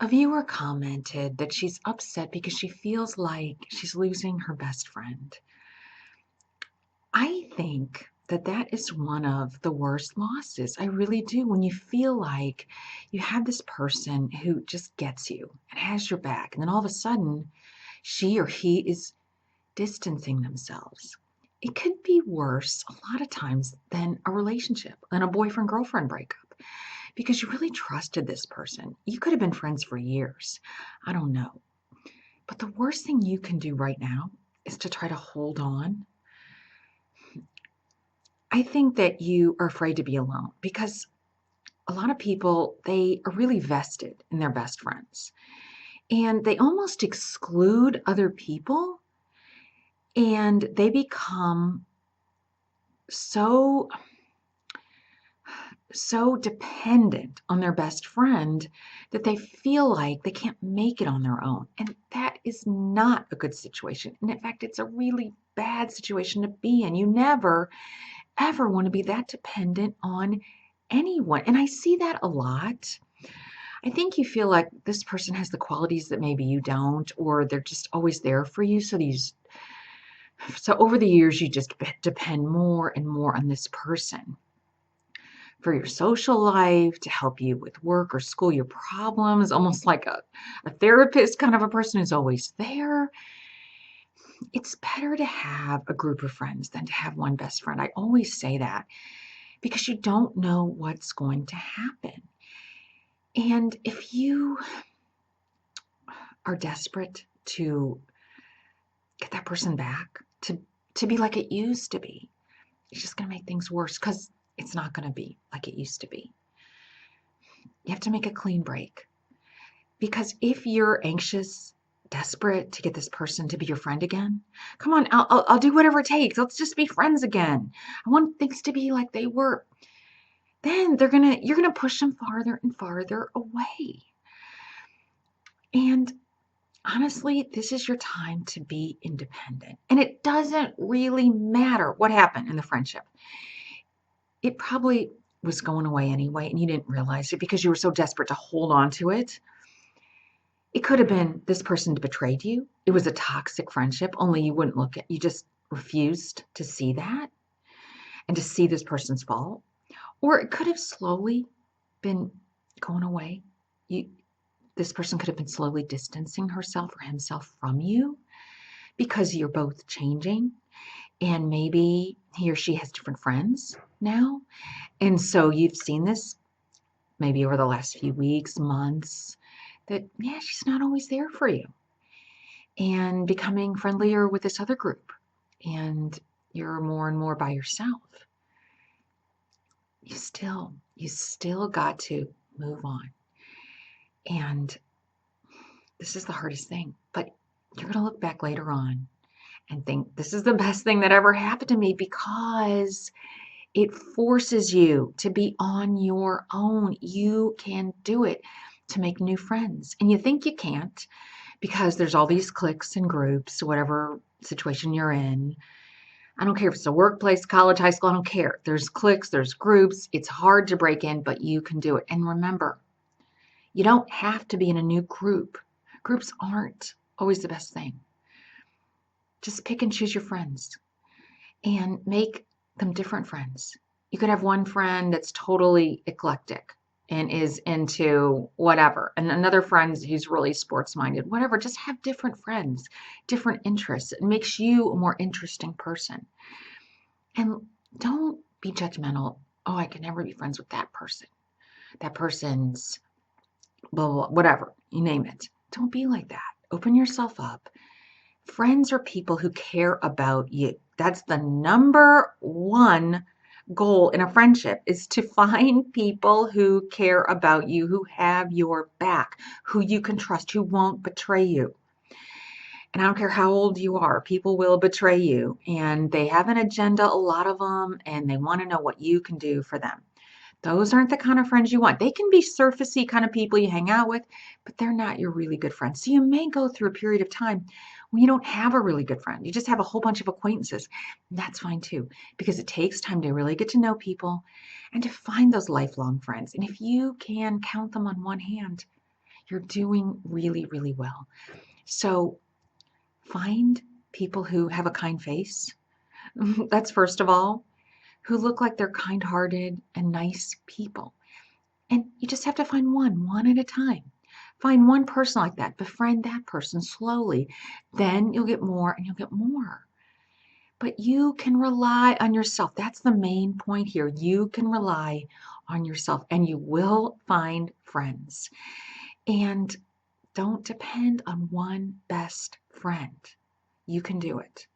A viewer commented that she's upset because she feels like she's losing her best friend. I think that that is one of the worst losses. I really do. When you feel like you have this person who just gets you and has your back, and then all of a sudden she or he is distancing themselves. It could be worse a lot of times than a relationship, than a boyfriend girlfriend breakup, because you really trusted this person. You could have been friends for years. I don't know. But the worst thing you can do right now is to try to hold on. I think that you are afraid to be alone because a lot of people, they are really vested in their best friends and they almost exclude other people and they become so dependent on their best friend that they feel like they can't make it on their own. And that is not a good situation. And in fact, it's a really bad situation to be in. You never, ever want to be that dependent on anyone. And I see that a lot. I think you feel like this person has the qualities that maybe you don't, or they're just always there for you. So over the years, you just depend more and more on this person for your social life, to help you with work or school, your problems, almost like a therapist kind of a person who's always there. It's better to have a group of friends than to have one best friend. I always say that because you don't know what's going to happen. And if you are desperate to get that person back to be like it used to be, it's just going to make things worse because it's not going to be like it used to be. You have to make a clean break. Because if you're anxious, desperate to get this person to be your friend again, come on, I'll do whatever it takes. Let's just be friends again. I want things to be like they were. Then you're gonna push them farther and farther away. And honestly, this is your time to be independent. And it doesn't really matter what happened in the friendship. It probably was going away anyway, and you didn't realize it because you were so desperate to hold on to it. It could have been this person betrayed you. It was a toxic friendship, only you just refused to see that and to see this person's fault. Or it could have slowly been going away. You, this person could have been slowly distancing herself or himself from you because you're both changing. And maybe he or she has different friends now. And so you've seen this maybe over the last few weeks, months, that, yeah, she's not always there for you. And becoming friendlier with this other group. And you're more and more by yourself. You still got to move on. And this is the hardest thing. But you're going to look back later on and think, this is the best thing that ever happened to me because it forces you to be on your own. You can do it, to make new friends. And you think you can't because there's all these cliques and groups, whatever situation you're in. I don't care if it's a workplace, college, high school, I don't care. There's cliques, there's groups. It's hard to break in, but you can do it. And remember, you don't have to be in a new group. Groups aren't always the best thing. Just pick and choose your friends and make them different friends. You could have one friend that's totally eclectic and is into whatever, and another friend who's really sports minded, whatever. Just have different friends, different interests. It makes you a more interesting person. And don't be judgmental. Oh, I can never be friends with that person. That person's blah, blah, blah, whatever, you name it. Don't be like that. Open yourself up. Friends are people who care about you. That's the number one goal in a friendship, is to find people who care about you, who have your back, who you can trust, who won't betray you. And I don't care how old you are, people will betray you and they have an agenda, a lot of them, and they want to know what you can do for them. Those aren't the kind of friends you want. They can be surfacey kind of people you hang out with, but they're not your really good friends. So you may go through a period of time when you don't have a really good friend. You just have a whole bunch of acquaintances. And that's fine too, because it takes time to really get to know people and to find those lifelong friends. And if you can count them on one hand, You're doing really, really well. So find people who have a kind face. That's first of all, who look like they're kind-hearted and nice people. And you just have to find one at a time. Find one person like that, befriend that person slowly. Then you'll get more and you'll get more. But you can rely on yourself. That's the main point here. You can rely on yourself and you will find friends. And don't depend on one best friend. You can do it.